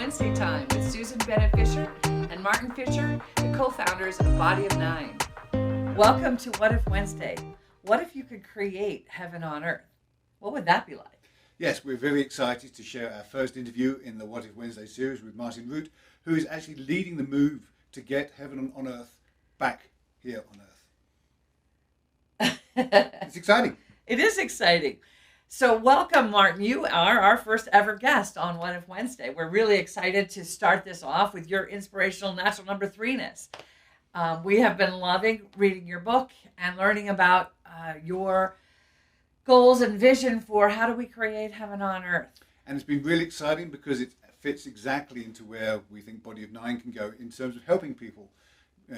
Wednesday Time with Susan Bennett Fisher and Martin Fisher, the co-founders of Body of Nine. Welcome to What If Wednesday. What if you could create heaven on earth? What would that be like? Yes, we're very excited to share our first interview in the What If Wednesday series with Martin Rutte, who is actually leading the move to get heaven on earth back here on earth. It's exciting. It is exciting. So welcome, Martin. You are our first ever guest on What If Wednesday. We're really excited to start this off with your inspirational natural number threeness. We have been loving reading your book and learning about your goals and vision for how do we create heaven on earth. And it's been really exciting because it fits exactly into where we think Body of Nine can go in terms of helping people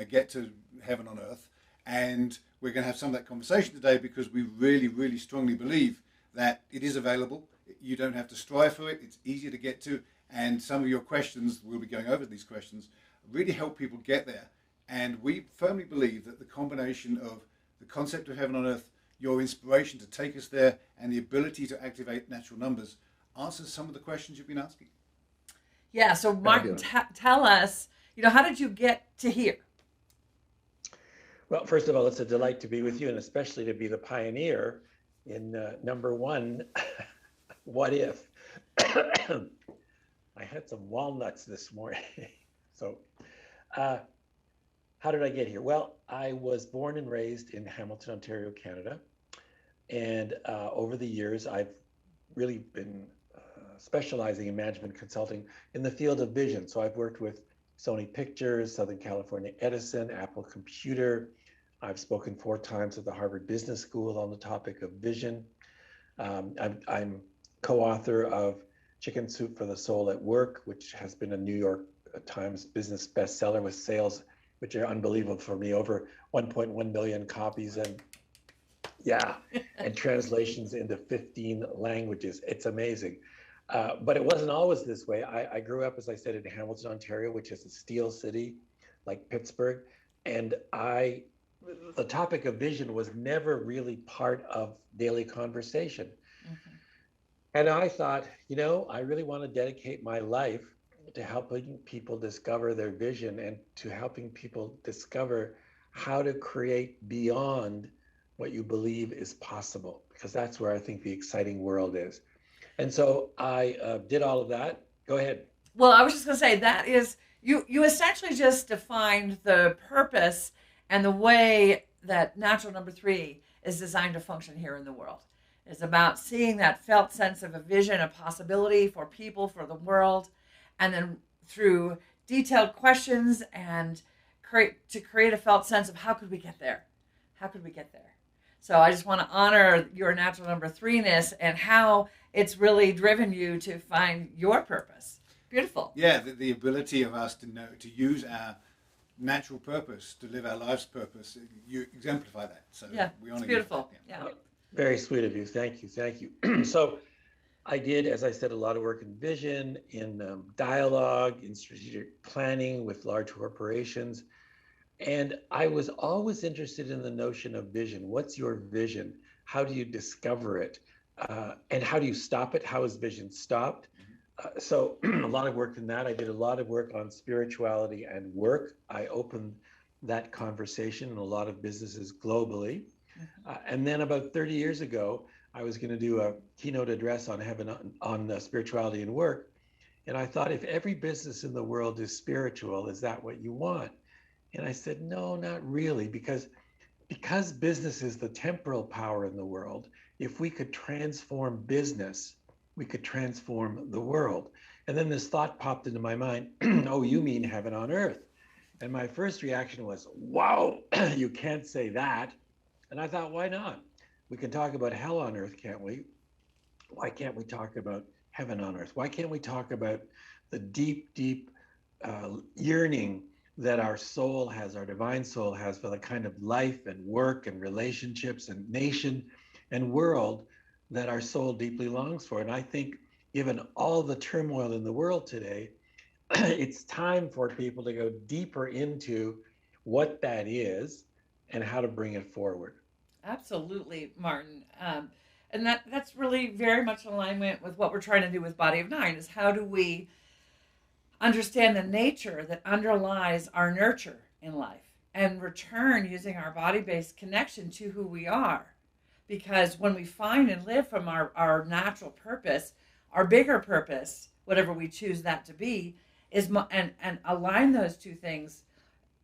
get to heaven on earth. And we're going to have some of that conversation today because we really, really strongly believe that it is available. You don't have to strive for it. It's easier to get to. And some of your questions, we'll be going over these questions, really help people get there. And we firmly believe that the combination of the concept of heaven on earth, your inspiration to take us there, and the ability to activate natural numbers answers some of the questions you've been asking. Yeah, so Martin, tell us, how did you get to here? Well, first of all, it's a delight to be with you, and especially to be the pioneer in number one, what if? I had some walnuts this morning. So how did I get here? Well, I was born and raised in Hamilton, Ontario, Canada. And over the years, I've really been specializing in management consulting in the field of vision. So I've worked with Sony Pictures, Southern California Edison, Apple Computer. I've spoken 4 times at the Harvard Business School on the topic of vision. I'm co-author of Chicken Soup for the Soul at Work, which has been a New York Times business bestseller with sales, which are unbelievable for me, over 1.1 million copies and translations into 15 languages. It's amazing. But it wasn't always this way. I grew up, as I said, in Hamilton, Ontario, which is a steel city like Pittsburgh. And the topic of vision was never really part of daily conversation. Mm-hmm. And I thought, I really want to dedicate my life to helping people discover their vision and to helping people discover how to create beyond what you believe is possible, because that's where I think the exciting world is. And so I did all of that. Go ahead. Well, I was just going to say that is, you essentially just defined the purpose and the way that natural number 3 is designed to function here in the world. It's about seeing that felt sense of a vision, a possibility for people, for the world, and then through detailed questions and create a felt sense of how could we get there? How could we get there? So I just want to honor your natural number 3ness and how it's really driven you to find your purpose. Beautiful. Yeah, the ability of us to know, to use our natural purpose, to live our life's purpose. You exemplify that. So yeah, we honor it's beautiful. You. Yeah. Very sweet of you. Thank you. So I did, as I said, a lot of work in vision, in dialogue, in strategic planning with large corporations. And I was always interested in the notion of vision. What's your vision? How do you discover it? And how do you stop it? How is vision stopped? So a lot of work in that. I did a lot of work on spirituality and work. I opened that conversation in a lot of businesses globally. And then about 30 years ago, I was going to do a keynote address on heaven, on spirituality and work. And I thought, if every business in the world is spiritual, is that what you want? And I said, no, not really, because business is the temporal power in the world. If we could transform business, we could transform the world. And then this thought popped into my mind, oh, you mean heaven on earth? And my first reaction was, wow, you can't say that. And I thought, why not? We can talk about hell on earth, can't we? Why can't we talk about heaven on earth? Why can't we talk about the deep, deep yearning that our soul has, our divine soul has, for the kind of life and work and relationships and nation and world that our soul deeply longs for? And I think, given all the turmoil in the world today, it's time for people to go deeper into what that is and how to bring it forward. Absolutely, Martin. And that's really very much in alignment with what we're trying to do with Body of Nine, is how do we understand the nature that underlies our nurture in life and return using our body-based connection to who we are. Because when we find and live from our natural purpose, our bigger purpose, whatever we choose that to be, and align those two things,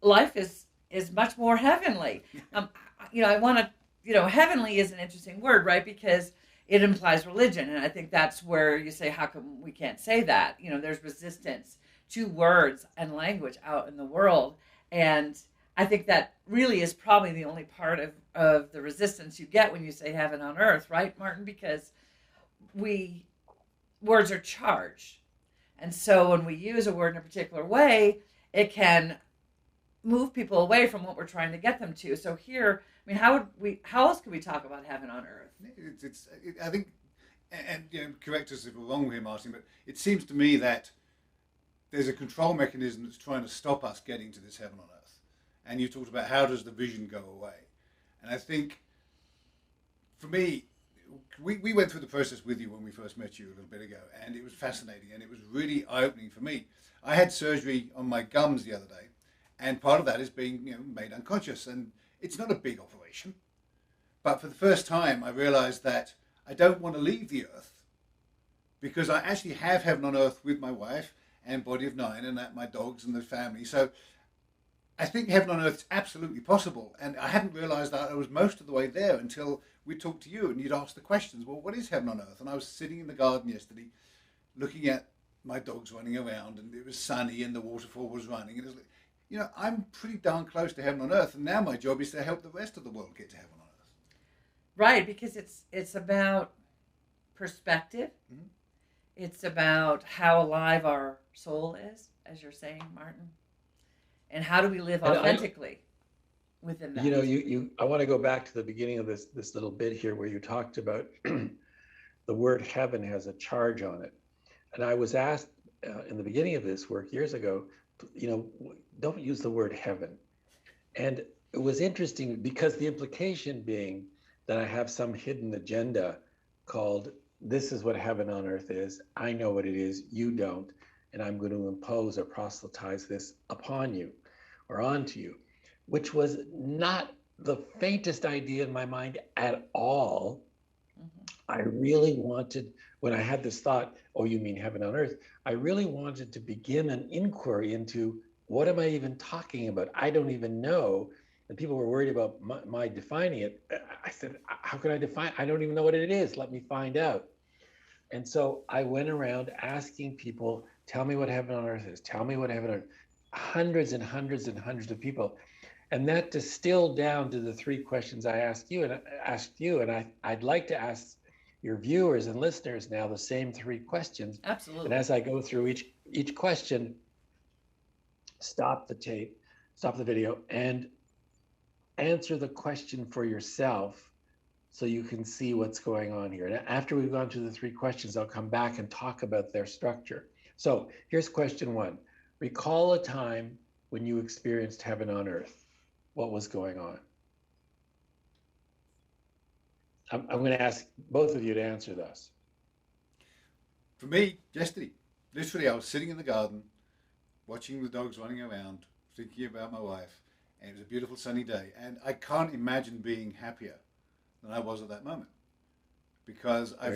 life is much more heavenly. I want to, heavenly is an interesting word, right? Because it implies religion, and I think that's where you say, how come we can't say that? There's resistance to words and language out in the world, and I think that really is probably the only part of the resistance you get when you say heaven on earth, right, Martin? Because words are charged. And so when we use a word in a particular way, it can move people away from what we're trying to get them to. So here, how else could we talk about heaven on earth? I think, and correct us if we're wrong here, Martin, but it seems to me that there's a control mechanism that's trying to stop us getting to this heaven on earth. And you talked about how does the vision go away? And I think, for me, we went through the process with you when we first met you a little bit ago, and it was fascinating, and it was really eye-opening for me. I had surgery on my gums the other day, and part of that is being made unconscious, and it's not a big operation. But for the first time, I realized that I don't want to leave the earth, because I actually have heaven on earth with my wife and body of 9 and my dogs and the family. So I think heaven on earth is absolutely possible. And I hadn't realized that I was most of the way there until we talked to you and you'd asked the questions. Well, what is heaven on earth? And I was sitting in the garden yesterday looking at my dogs running around, and it was sunny and the waterfall was running. And it was like, I'm pretty darn close to heaven on earth. And now my job is to help the rest of the world get to heaven on earth. Right, because it's about perspective. Mm-hmm. It's about how alive our soul is, as you're saying, Martin. And how do we live authentically within that? I want to go back to the beginning of this little bit here where you talked about the word heaven has a charge on it. And I was asked in the beginning of this work years ago, don't use the word heaven. And it was interesting because the implication being that I have some hidden agenda called, this is what heaven on earth is. I know what it is. You don't. And I'm going to impose or proselytize this upon you or onto you, which was not the faintest idea in my mind at all. Mm-hmm. I really wanted, when I had this thought, oh, you mean heaven on earth? I really wanted to begin an inquiry into what am I even talking about? I don't even know. And people were worried about my defining it. I said, how can I define? I don't even know what it is. Let me find out. And so I went around asking people, tell me what heaven on earth is. Tell me what heaven on earth. Hundreds and hundreds and hundreds of people. And that distilled down to the 3 questions I asked you. And I'd like to ask your viewers and listeners now the same 3 questions. Absolutely. And as I go through each question, stop the tape, stop the video, and answer the question for yourself so you can see what's going on here. And after we've gone through the 3 questions, I'll come back and talk about their structure. So here's question 1. Recall a time when you experienced heaven on earth. What was going on? I'm going to ask both of you to answer this. For me, yesterday, literally I was sitting in the garden, watching the dogs running around, thinking about my wife, and it was a beautiful sunny day. And I can't imagine being happier than I was at that moment, because I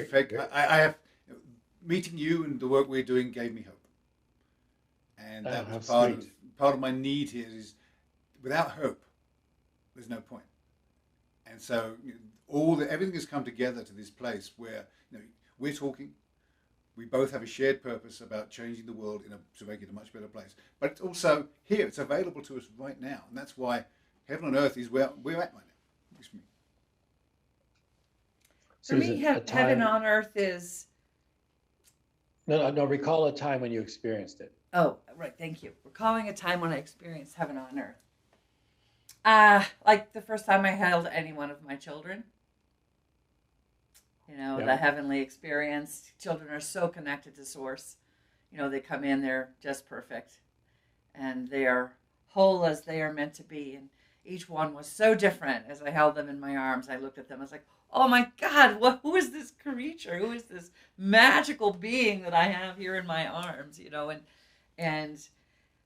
have meeting you and the work we're doing gave me hope, and that was part of my need here is without hope there's no point. And so everything has come together to this place where we're talking, we both have a shared purpose about changing the world to make it a much better place, but it's also here, it's available to us right now, and that's why heaven on earth is where we're at right now. It's me. For me, heaven on earth is... No, recall a time when you experienced it. Oh, right, thank you. Recalling a time when I experienced heaven on earth. Like the first time I held any one of my children. The heavenly experience. Children are so connected to Source. They come in, they're just perfect. And they are whole as they are meant to be. And each one was so different. As I held them in my arms, I looked at them, I was like, oh my God, who is this creature? Who is this magical being that I have here in my arms? And,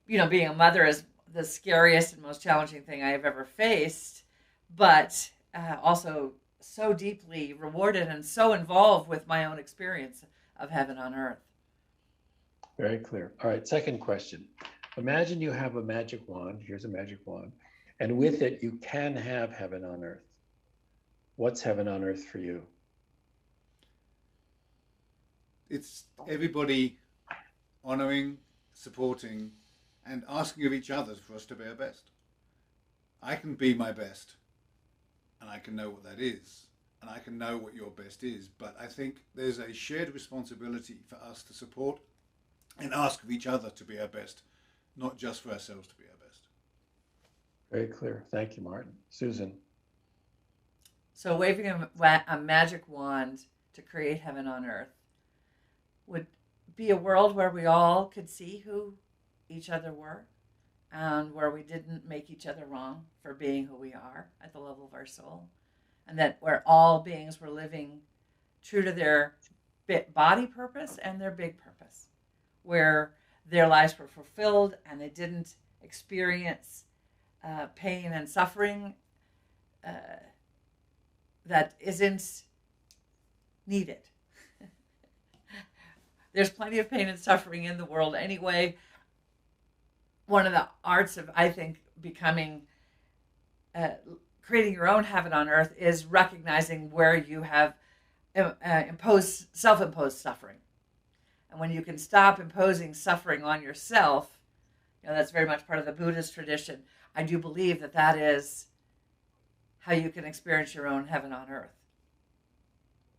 being a mother is the scariest and most challenging thing I have ever faced, but also so deeply rewarded and so involved with my own experience of heaven on earth. Very clear. All right, second question. Imagine you have a magic wand. Here's a magic wand. And with it, you can have heaven on earth. What's heaven on earth for you? It's everybody honoring, supporting, and asking of each other for us to be our best. I can be my best, and I can know what that is, and I can know what your best is. But I think there's a shared responsibility for us to support and ask of each other to be our best, not just for ourselves to be our best. Very clear. Thank you, Martin. Susan. So waving a magic wand to create heaven on earth would be a world where we all could see who each other were, and where we didn't make each other wrong for being who we are at the level of our soul, and that where all beings were living true to their body purpose and their big purpose, where their lives were fulfilled and they didn't experience pain and suffering that isn't needed. There's plenty of pain and suffering in the world anyway. One of the arts of, I think, becoming, creating your own heaven on earth is recognizing where you have self-imposed suffering. And when you can stop imposing suffering on yourself, that's very much part of the Buddhist tradition. I do believe that that is how you can experience your own heaven on earth.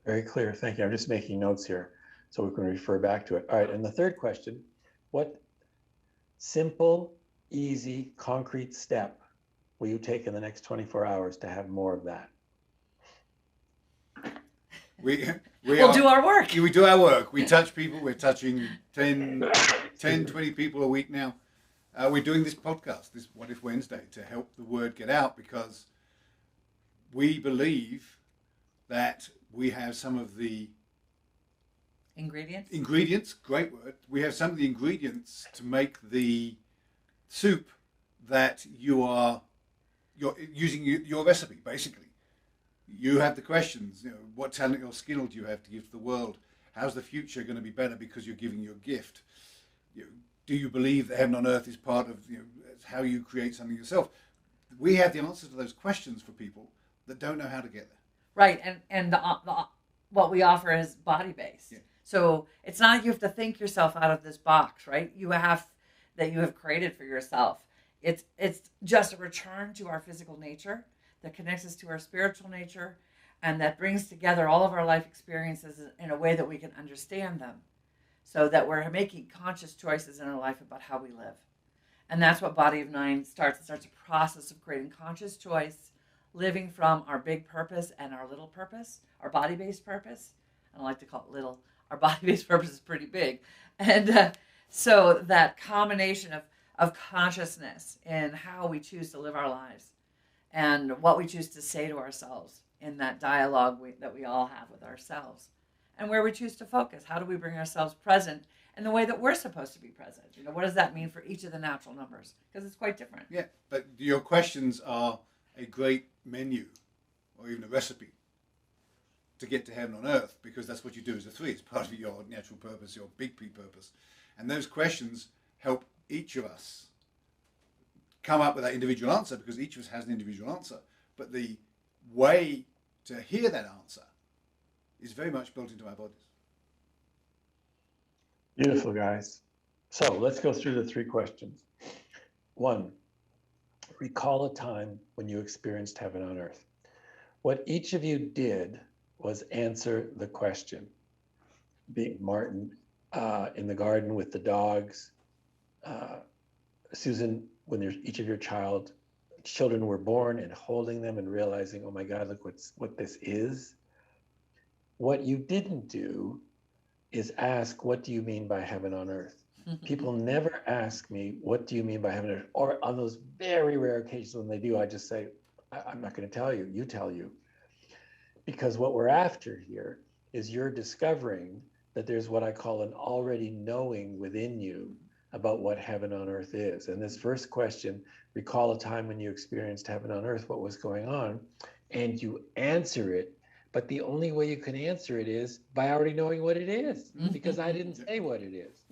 Very clear. Thank you. I'm just making notes here so we can refer back to it. All right. And the third question, what simple, easy, concrete step will you take in the next 24 hours to have more of that? We'll do our work. We do our work. We touch people. We're touching 10, 20 people a week now. We're doing this podcast, this What If Wednesday, to help the word get out, because we believe that we have some of the ingredients, great word. We have some of the ingredients to make the soup that you're using your recipe, basically. You have the questions, what talent or skill do you have to give to the world? How's the future going to be better because you're giving your gift? Do you believe that heaven on earth is part of how you create something yourself? We have the answers to those questions for people that don't know how to get there. Right, and what we offer is body-based. Yeah. So it's not you have to think yourself out of this box, right? You have created for yourself. It's just a return to our physical nature that connects us to our spiritual nature, and that brings together all of our life experiences in a way that we can understand them, so that we're making conscious choices in our life about how we live. And that's what Body of Nine starts. It starts a process of creating conscious choice, living from our big purpose and our little purpose, our body-based purpose. I don't like to call it little. Our body-based purpose is pretty big. And so that combination of consciousness in how we choose to live our lives and what we choose to say to ourselves in that dialogue that we all have with ourselves, and where we choose to focus. How do we bring ourselves present in the way that we're supposed to be present? What does that mean for each of the natural numbers? Because it's quite different. Yeah, but your questions are a great menu or even a recipe to get to heaven on earth, because that's what you do as a three. It's part of your natural purpose, your big P purpose. And those questions help each of us come up with that individual answer, because each of us has an individual answer. But the way to hear that answer is very much built into our bodies. Beautiful, guys. So let's go through the three questions. 1, recall a time when you experienced heaven on earth. What each of you did was answer the question. Being Martin in the garden with the dogs, Susan, when each of your children were born, and holding them and realizing, oh my God, look what this is. What you didn't do is ask, what do you mean by heaven on earth? People never ask me, what do you mean by heaven on earth? Or on those very rare occasions when they do, I just say, I'm not going to tell you, you tell you. Because what we're after here is you're discovering that there's what I call an already knowing within you about what heaven on earth is. And this first question, recall a time when you experienced heaven on earth, what was going on, and you answer it. But the only way you can answer it is by already knowing what it is, because I didn't say what it is.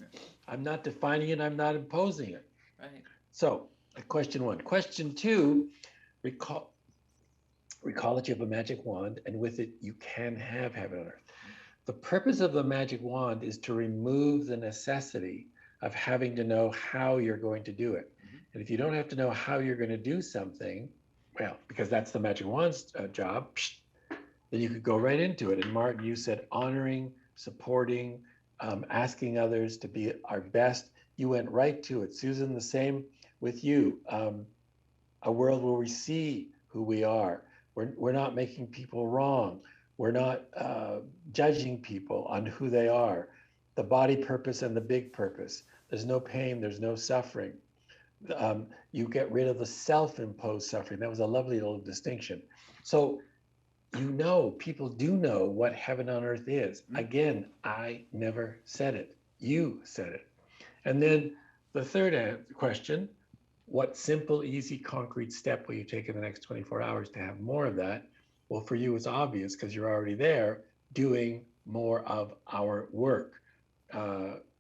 I'm not defining it, I'm not imposing it. Right. So, question one. Question two, recall that you have a magic wand, and with it, you can have heaven on earth. The purpose of the magic wand is to remove the necessity of having to know how you're going to do it. And if you don't have to know how you're going to do something, well, because that's the magic wand's job, then you could go right into it. And Martin, you said honoring, supporting, asking others to be our best. You went right to it. Susan, the same with you. A world where we see who we are. We're not making people wrong. We're not judging people on who they are. The body purpose and the big purpose. There's no pain, there's no suffering. You get rid of the self-imposed suffering. That was a lovely little distinction. So, people do know what heaven on earth is. Again, I never said it. You said it. And then the third question, what simple, easy, concrete step will you take in the next 24 hours to have more of that? Well, for you, it's obvious because you're already there doing more of our work,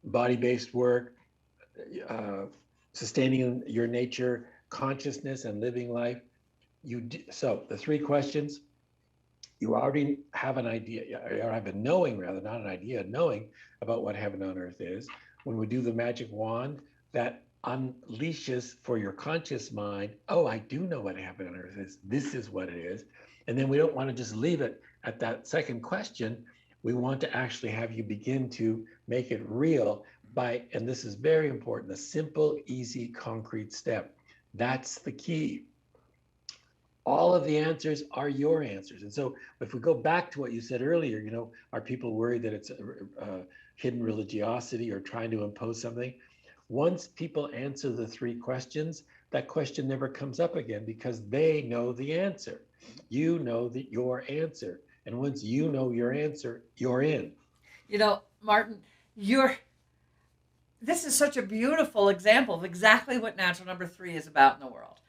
body-based work, sustaining your nature, consciousness, and living life. So the three questions, you already have an idea, or have a knowing rather, not an idea, knowing about what heaven on earth is. When we do the magic wand, that unleashes for your conscious mind, oh, I do know what heaven on earth is. This is what it is. And then we don't want to just leave it at that second question. We want to actually have you begin to make it real by, and this is very important, a simple, easy, concrete step. That's the key. All of the answers are your answers. And so if we go back to what you said earlier, are people worried that it's a hidden religiosity or trying to impose something? Once people answer the three questions, that question never comes up again because they know the answer. You know your answer. And once you know your answer, you're in. Martin, this is such a beautiful example of exactly what natural number 3 is about in the world.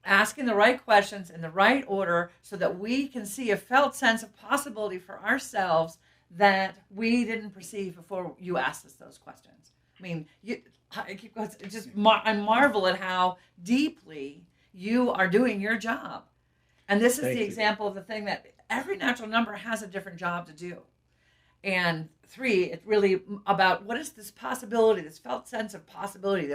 Asking the right questions in the right order so that we can see a felt sense of possibility for ourselves that we didn't perceive before you asked us those questions. I mean, I marvel at how deeply you are doing your job. And this is the example of the thing that every natural number has a different job to do. And 3, it's really about what is this possibility, this felt sense of possibility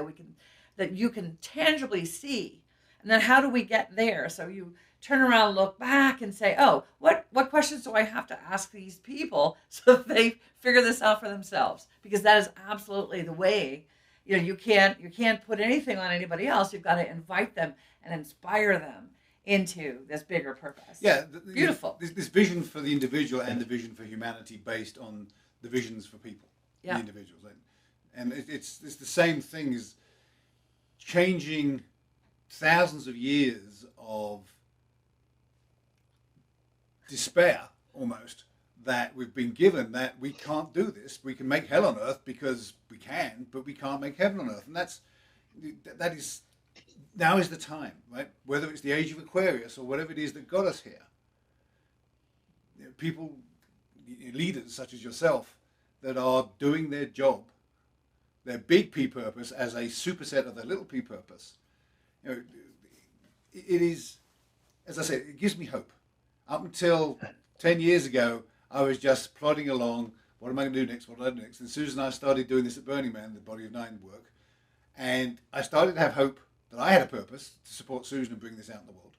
that you can tangibly see. And then how do we get there? So you turn around, look back, and say, oh, what questions do I have to ask these people so that they figure this out for themselves? Because that is absolutely the way. You can't put anything on anybody else. You've got to invite them and inspire them into this bigger purpose. Yeah, beautiful. This vision for the individual and the vision for humanity based on the visions for people, the individuals, and it's the same thing as changing thousands of years of despair almost that we've been given, that we can't do this. We can make hell on earth because we can, but we can't make heaven on earth. And that is now is the time, right? Whether it's the age of Aquarius or whatever it is that got us here. People, leaders such as yourself, that are doing their job, their big P purpose as a superset of their little P purpose. It is, as I said, it gives me hope. Up until 10 years ago, I was just plodding along. What am I going to do next? What do I do next? And Susan and I started doing this at Burning Man, the Body of 9 work. And I started to have hope that I had a purpose to support Susan and bring this out in the world.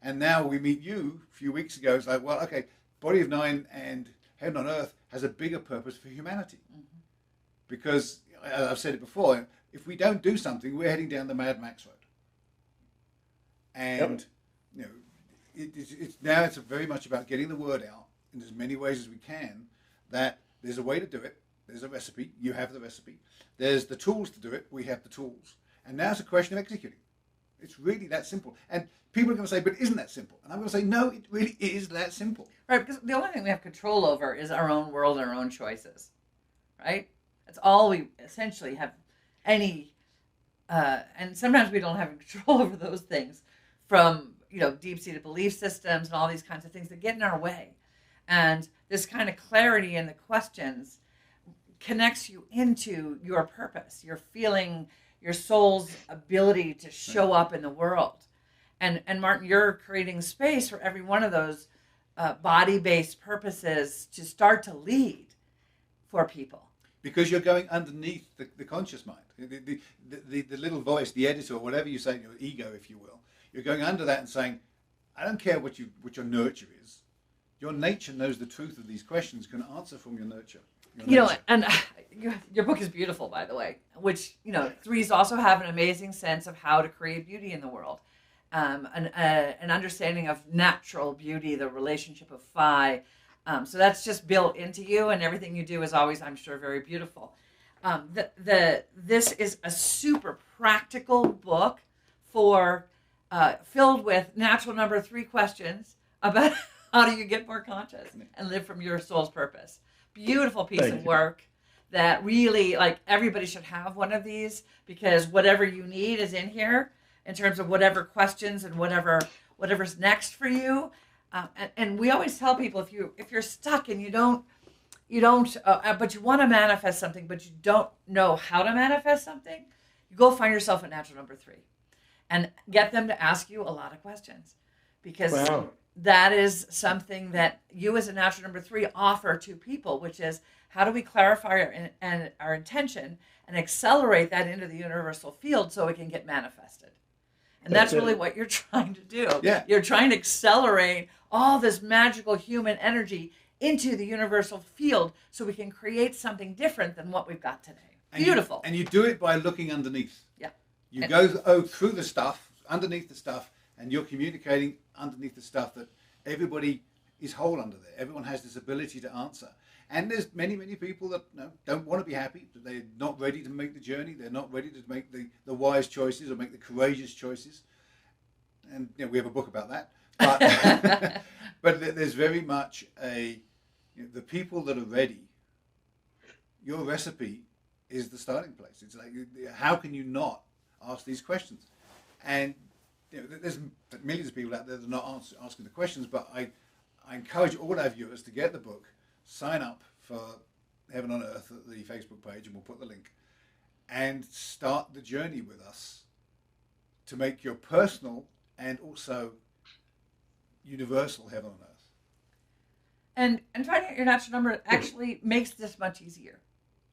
And now we meet you a few weeks ago. It's like, well, okay, Body of 9 and Heaven on Earth has a bigger purpose for humanity. Mm-hmm. Because, as I've said it before, if we don't do something, we're heading down the Mad Max road. And, it's very much about getting the word out in as many ways as we can, that there's a way to do it. There's a recipe. You have the recipe. There's the tools to do it. We have the tools. And now it's a question of executing. It's really that simple. And people are going to say, but isn't that simple? And I'm going to say, no, it really is that simple. Right, because the only thing we have control over is our own world and our own choices. Right? That's all we essentially have any and sometimes we don't have control over those things, from deep-seated belief systems and all these kinds of things that get in our way. And this kind of clarity in the questions connects you into your purpose, your feeling, your soul's ability to show up in the world. And Martin, you're creating space for every one of those body-based purposes to start to lead for people. Because you're going underneath the conscious mind, the little voice, the editor, or whatever you say, your ego, if you will. You're going under that and saying, I don't care what your nurture is. Your nature knows the truth of these questions, can answer from your nurture. And your book is beautiful, by the way, which, threes also have an amazing sense of how to create beauty in the world. An understanding of natural beauty, the relationship of phi. So that's just built into you, and everything you do is always, I'm sure, very beautiful. This is a super practical book for filled with natural number 3 questions about how do you get more conscious and live from your soul's purpose. Beautiful piece of work that really, like, everybody should have one of these, because whatever you need is in here in terms of whatever questions and whatever's next for you. And we always tell people, if you're stuck and you don't, but you want to manifest something, but you don't know how to manifest something, you go find yourself a natural number 3, and get them to ask you a lot of questions, because that is something that you as a natural number 3 offer to people, which is, how do we clarify our intention and accelerate that into the universal field so it can get manifested? And that's really what you're trying to do. Yeah. You're trying to accelerate all this magical human energy into the universal field so we can create something different than what we've got today. Beautiful. And you do it by looking underneath. Yeah. You go through the stuff, underneath the stuff, and you're communicating underneath the stuff that everybody is whole under there. Everyone has this ability to answer. And there's many, many people that don't want to be happy. They're not ready to make the journey. They're not ready to make the wise choices or make the courageous choices. And we have a book about that. But, but there's very much the people that are ready, your recipe is the starting place. It's like, how can you not ask these questions? And there's millions of people out there that are not asking the questions, but I encourage all our viewers to get the book, sign up for Heaven on Earth at the Facebook page, and we'll put the link, and start the journey with us to make your personal and also universal heaven on earth. And finding out your natural number actually makes this much easier.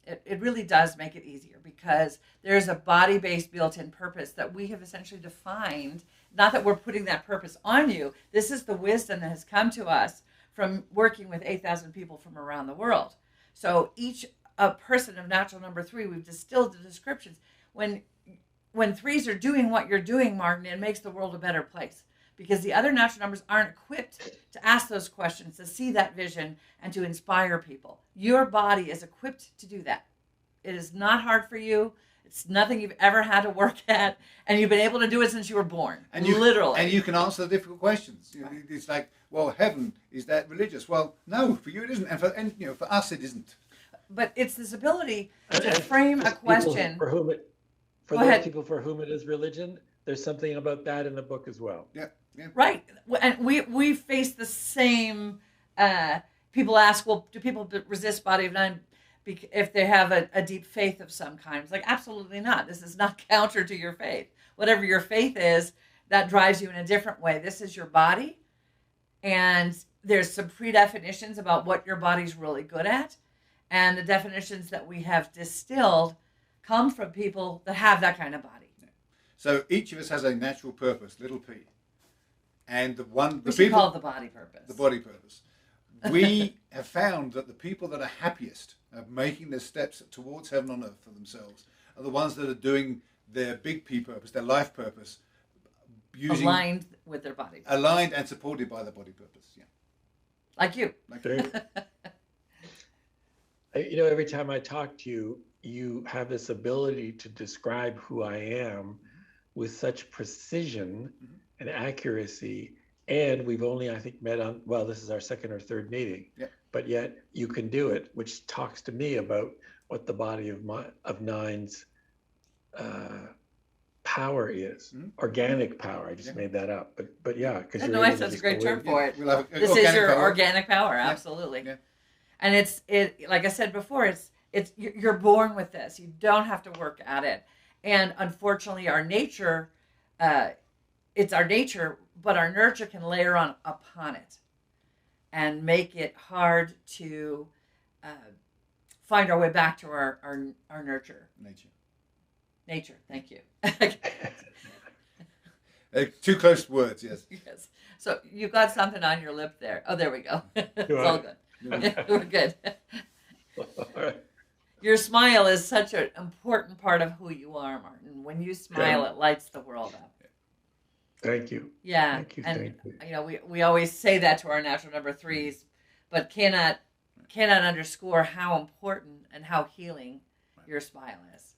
It really does make it easier, because there's a body-based built-in purpose that we have essentially defined. Not that we're putting that purpose on you. This is the wisdom that has come to us from working with 8,000 people from around the world. So each person of natural number 3, we've distilled the descriptions. When 3s are doing what you're doing, Martin, it makes the world a better place, because the other natural numbers aren't equipped to ask those questions, to see that vision, and to inspire people. Your body is equipped to do that. It is not hard for you. It's nothing you've ever had to work at, and you've been able to do it since you were born. And literally. And you can answer the difficult questions. It's like, well, heaven, is that religious? Well, no, for you it isn't, and for us it isn't. But it's this ability to frame a question. For those people for whom it is religion, there's something about that in the book as well. Yeah. Right. And we face the same, people ask, well, do people resist Body of Nine if they have a deep faith of some kind? It's like, absolutely not. This is not counter to your faith. Whatever your faith is, that drives you in a different way. This is your body, and there's some predefinitions about what your body's really good at, and the definitions that we have distilled come from people that have that kind of body. So each of us has a natural purpose, little p. And we should call it the body purpose. The body purpose. We have found that the people that are happiest at making their steps towards heaven on earth for themselves are the ones that are doing their big P purpose, their life purpose, aligned with their body. Aligned and supported by the body purpose. Yeah. Like you. Every time I talk to you, you have this ability to describe who I am with such precision and accuracy. And we've only, I think, met on, this is our second or third meeting. Yeah. But yet you can do it, which talks to me about what the body of nines power is. Organic power. I just made that up. But yeah, because you're No, able to that's a just great go term in. for it. We'll have This is your organic power, absolutely. Yeah. And it like I said before, it's you're born with this. You don't have to work at it. And unfortunately, our nature, it's our nature, but our nurture can layer on upon it, and make it hard to find our way back to our nurture. Nature. Thank you. Two close words, yes. Yes. So you got something on your lip there. Oh, there we go. It's all good. We're good. Your smile is such an important part of who you are, Martin. When you smile, it lights the world up. Thank you. Yeah. Thank you. You know, we always say that to our natural number threes, but cannot underscore how important and how healing your smile is.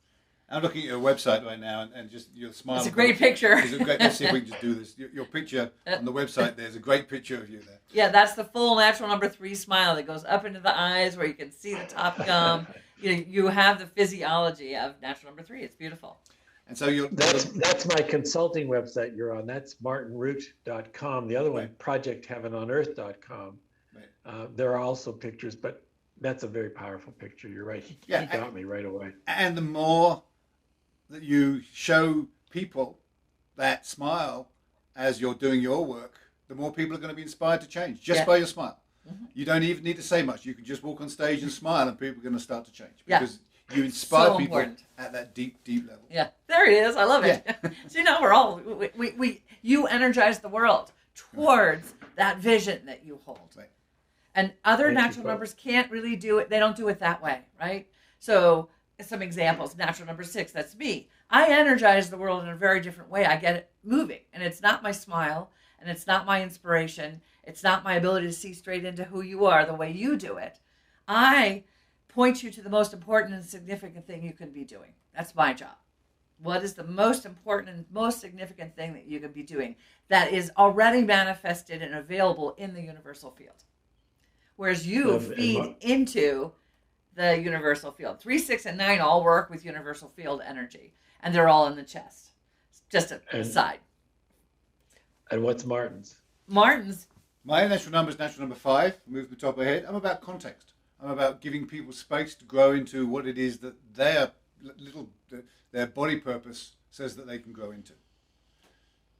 I'm looking at your website right now, and just your smile. It's a great picture. Let's see if we can just do this. Your picture on the website, there's a great picture of you there. Yeah, that's the full natural number three smile that goes up into the eyes where you can see the top gum. You have the physiology of natural number three. It's beautiful. And so that's my consulting website you're on. That's martinrutte.com. The other one, projectheavenonearth.com. Right. There are also pictures, but that's a very powerful picture. You're right. He got me right away. And the more that you show people that smile as you're doing your work, the more people are going to be inspired to change just by your smile. Mm-hmm. You don't even need to say much. You can just walk on stage and smile, and people are going to start to change because you inspire people at that deep level. Yeah, there he is. I love it. Yeah. See, now we're all you energize the world towards that vision that you hold. Right. And other natural numbers can't really do it. They don't do it that way, right? So some examples, natural number 6, that's me. I energize the world in a very different way. I get it moving. And it's not my smile, and it's not my inspiration. It's not my ability to see straight into who you are the way you do it. I point you to the most important and significant thing you can be doing. That's my job. What is the most important and most significant thing that you can be doing that is already manifested and available in the universal field? Whereas you feed into the universal field. 3, 6, and 9 all work with universal field energy, and they're all in the chest. Just an aside. And what's Martin's? My natural number is natural number 5. Move the top ahead. I'm about context. I'm about giving people space to grow into what it is that their body purpose says that they can grow into.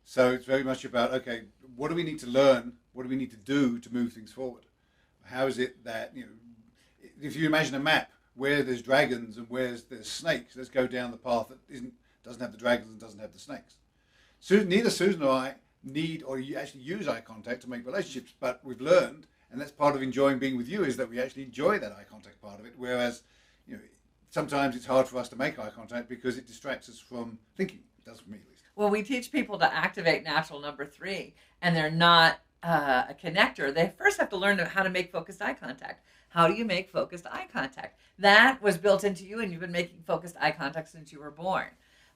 So it's very much about, okay, what do we need to learn? What do we need to do to move things forward? How is it that, if you imagine a map where there's dragons and where there's snakes, let's go down the path that doesn't have the dragons and doesn't have the snakes. Neither Susan or I need or you actually use eye contact to make relationships, but we've learned, and that's part of enjoying being with you, is that we actually enjoy that eye contact part of it, whereas sometimes it's hard for us to make eye contact because it distracts us from thinking. It does for me, at least. Well, we teach people to activate natural number 3, and they're not a connector. They first have to learn how to make focused eye contact. How do you make focused eye contact? That was built into you, and you've been making focused eye contact since you were born.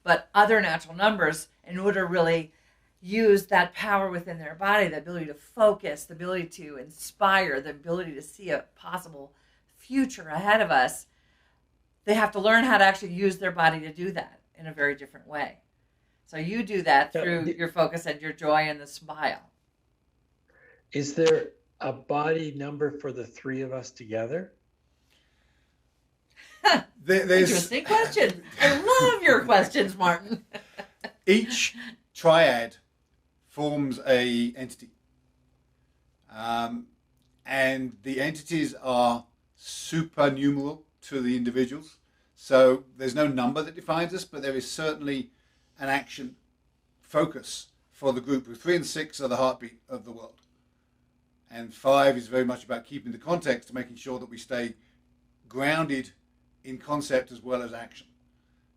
But other natural numbers, in order to really use that power within their body, the ability to focus, the ability to inspire, the ability to see a possible future ahead of us, they have to learn how to actually use their body to do that in a very different way. So you do that through your focus and your joy and the smile. Is there a body number for the 3 of us together? Interesting question. I love your questions, Martin. Each triad forms a entity. And the entities are supernumeral to the individuals. So there's no number that defines us, but there is certainly an action focus for the group. 3 and 6 are the heartbeat of the world. And 5 is very much about keeping the context, making sure that we stay grounded in concept as well as action.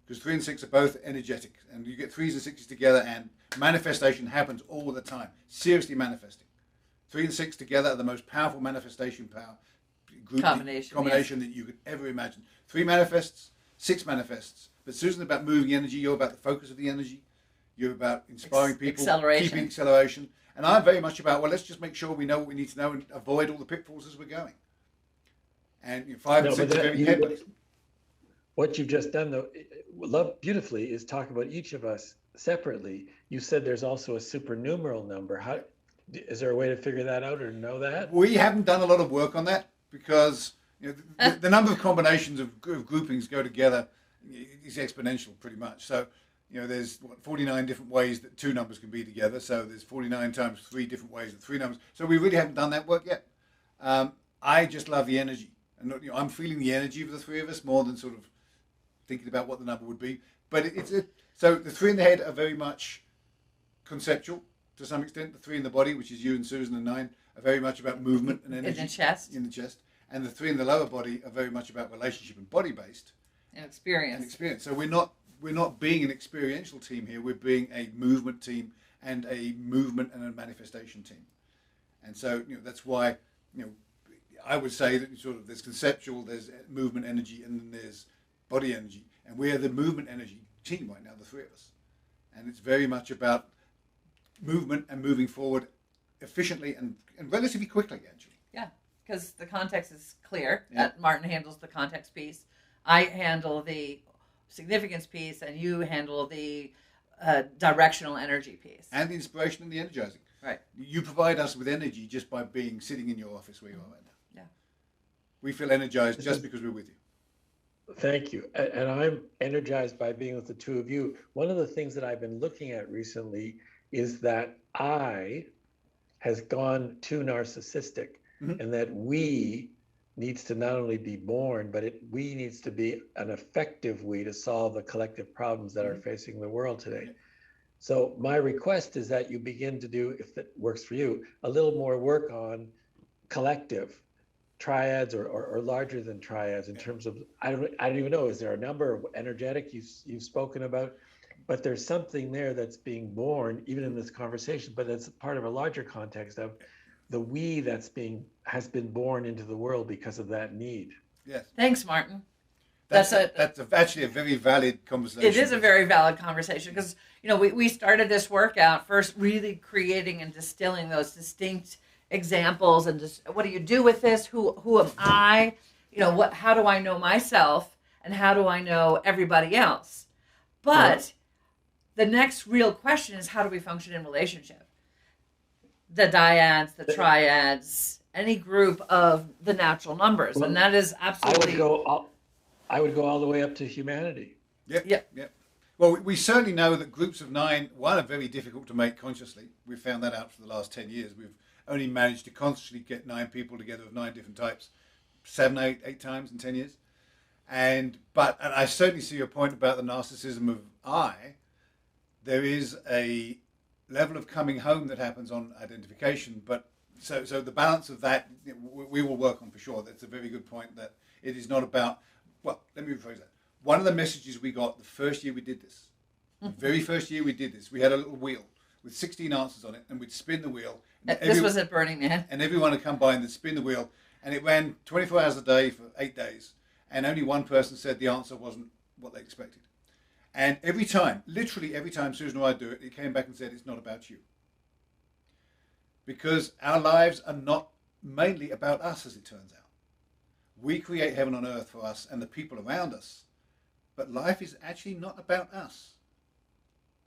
Because 3 and 6 are both energetic, and you get 3s and 6s together and manifestation happens all the time, seriously manifesting. 3 and 6 together are the most powerful manifestation power group combination that you could ever imagine. 3 manifests, 6 manifests. But Susan's about moving energy, you're about the focus of the energy, you're about inspiring people, keeping acceleration. And I'm very much about, well, let's just make sure we know what we need to know and avoid all the pitfalls as we're going. And 5 and 6 are very headways. What you've just done, though, beautifully, is talk about each of us separately. You said there's also a supernumeral number. How is there a way to figure that out or know that? We haven't done a lot of work on that because the number of combinations of groupings go together is exponential pretty much. So there's 49 different ways that two numbers can be together. So there's 49 times 3 different ways that 3 numbers. So we really haven't done that work yet. I just love the energy, and I'm feeling the energy of the 3 of us more than sort of thinking about what the number would be. But so the 3 in the head are very much conceptual to some extent. The 3 in the body, which is you and Susan and 9, are very much about movement and energy in the chest. And the 3 in the lower body are very much about relationship and body based and experience. So we're not being an experiential team here. We're being a movement team and a movement and a manifestation team. And so that's why I would say that sort of there's conceptual, there's movement energy, and then there's body energy. And we're the movement energy team right now, the 3 of us. And it's very much about movement and moving forward efficiently and relatively quickly, actually. Yeah, because the context is clear. That Martin handles the context piece. I handle the significance piece, and you handle the directional energy piece. And the inspiration and the energizing. Right. You provide us with energy just by sitting in your office where you are right now. Yeah. We feel energized just because we're with you. Thank you. And I'm energized by being with the 2 of you. One of the things that I've been looking at recently is that I has gone too narcissistic, and that we needs to not only be born, but we needs to be an effective we to solve the collective problems that are facing the world today. So my request is that you begin to do, if it works for you, a little more work on collective triads or larger than triads in terms of, I don't even know, is there a number of energetic you've spoken about? But there's something there that's being born, even in this conversation, but it's part of a larger context of the we has been born into the world because of that need. Yes. Thanks, Martin. That's actually a very valid conversation. It is a very valid conversation because we started this workout first really creating and distilling those distinct examples and just what do you do with this? Who am I? How do I know myself and how do I know everybody else? But the next real question is how do we function in relationship? The dyads, the triads, any group of the natural numbers, and that is absolutely. I would go all the way up to humanity. Yep. Well, we certainly know that groups of 9, one, are very difficult to make consciously. We've found that out for the last 10 years. We've only managed to consciously get 9 people together of 9 different types, 7, 8 times in 10 years. And I certainly see your point about the narcissism of I. There is a level of coming home that happens on identification, but so the balance of that we will work on for sure. That's a very good point, that it is not about, well, let me rephrase that. One of the messages we got the first year we did this, the very first year we did this, we had a little wheel with 16 answers on it, and we'd spin the wheel. This was at Burning Man. And everyone would come by and they'd spin the wheel, and it ran 24 hours a day for 8 days, and only one person said the answer wasn't what they expected. And every time, literally every time Susan or I do it, it came back and said, it's not about you. Because our lives are not mainly about us, as it turns out. We create heaven on earth for us and the people around us, but life is actually not about us.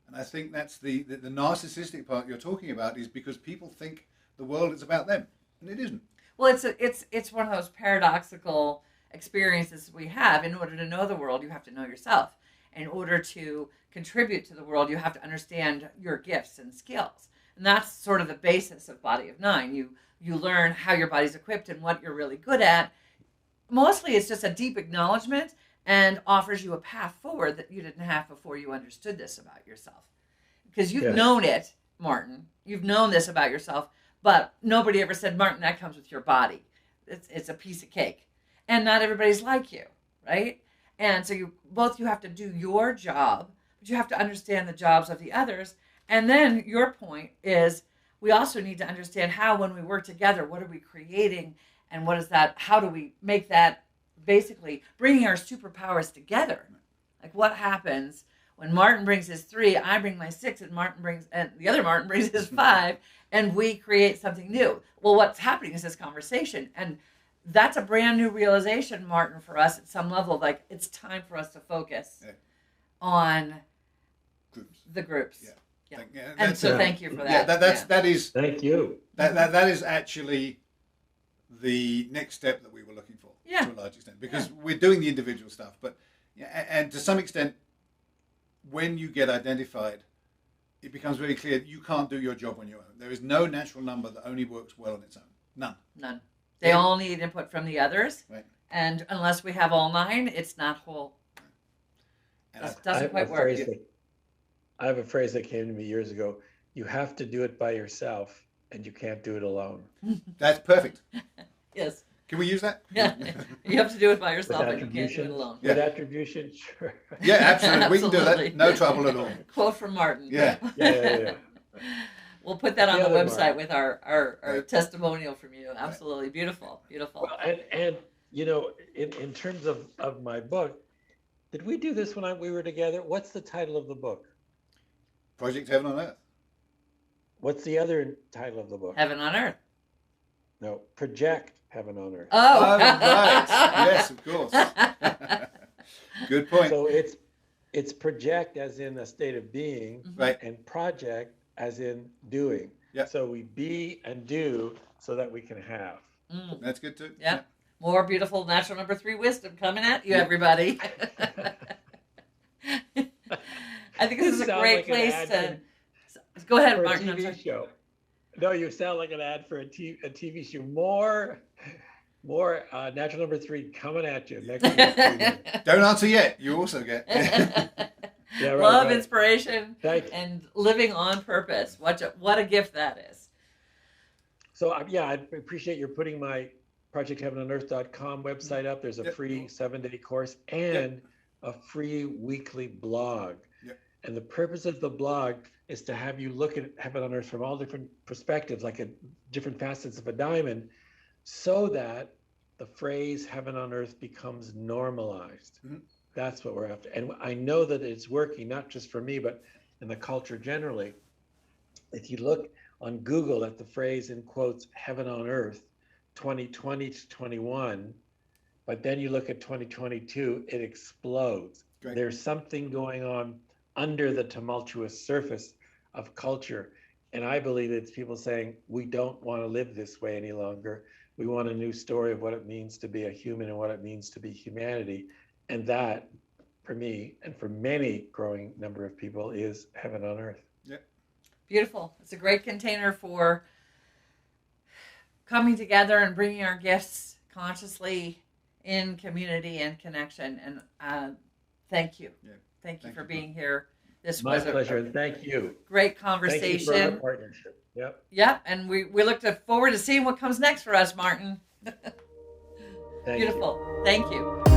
And I think that's the narcissistic part you're talking about, is because people think the world is about them, and it isn't. Well, it's one of those paradoxical experiences we have. In order to know the world, you have to know yourself. In order to contribute to the world, you have to understand your gifts and skills. And that's sort of the basis of Body of 9. You learn how your body's equipped and what you're really good at. Mostly it's just a deep acknowledgement and offers you a path forward that you didn't have before you understood this about yourself. Because you've known it, Martin. You've known this about yourself, but nobody ever said, Martin, that comes with your body. It's a piece of cake. And not everybody's like you, right? And so you have to do your job, but you have to understand the jobs of the others. And then your point is we also need to understand how, when we work together, what are we creating, and what is that? How do we make that basically bringing our superpowers together? Like what happens when Martin brings his 3, I bring my 6, and the other Martin brings his 5, and we create something new. Well, what's happening is this conversation, and that's a brand new realization, Martin, for us at some level. Like it's time for us to focus on groups. The groups. Yeah. Yeah. Yeah, And that's- so thank you for that. Yeah, Yeah. that is Thank you. that is actually the next step that we were looking for Yeah. to a large extent, because we're doing the individual stuff, but and to some extent, when you get identified, it becomes very clear that you can't do your job on your own. There is no natural number that only works well on its own. None. They Yeah. all need input from the others. Right. And unless we have all 9, it's not whole. And It I- doesn't quite work. I have a phrase that came to me years ago. You have to do it by yourself, and you can't do it alone. that's perfect. Yes. Can we use that? Yeah. You have to do it by With yourself, and you can't do it attribution, alone. with attribution, sure. Yeah, absolutely. We can do Absolutely. that. No trouble at all. Quote from Martin. Yeah. Yeah. We'll put that on The the other website Martin. with our Right. testimonial from you. Absolutely. Beautiful. Beautiful. Well, and you know, in terms of my book, did we do this when we were together? What's the title of the book? Project Heaven on Earth. What's the other title of the book? Heaven on earth. No, Project Heaven on Earth. Oh, Oh, right. Yes, of course. Good point. So it's project as in a state of being, Right. and project as in doing. Yeah. So we be and do so that we can have. Mm. That's good too. Yeah. More beautiful natural number 3 wisdom coming at you, Yeah. everybody. I think this is a Sound great like an place ad to. Go ahead, For a Martin. I'm TV sorry. show. No, you sound like an ad for a TV show. More natural number 3 coming at you next week. Don't answer yet. You also get. Yeah, right, Love, right. inspiration, Thank you. and living on purpose. What a gift that is. So yeah, I appreciate your putting my projectheavenonearth.com website up. There's a Yep. free 7-day course and a free weekly blog. Yep. And the purpose of the blog is to have you look at heaven on earth from all different perspectives, like different facets of a diamond, so that the phrase heaven on earth becomes normalized. Mhm. That's what we're after. And I know that it's working, not just for me, but in the culture generally. If you look on Google at the phrase in quotes, heaven on earth, 2020 to 21, but then you look at 2022, it explodes. Great. There's something going on under the tumultuous surface of culture. And I believe it's people saying, we don't want to live this way any longer. We want a new story of what it means to be a human and what it means to be humanity. And that, for me, and for many growing number of people, is heaven on earth. Beautiful. It's a great container for coming together and bringing our gifts consciously in community and connection. And thank you. Yeah. Thank you Thank for you. being here. This My was pleasure, a and thank you. great Thank you for our conversation. partnership. Yep. Yeah, and we look forward to seeing what comes next for us, Martin. Thank you. Beautiful. Thank you.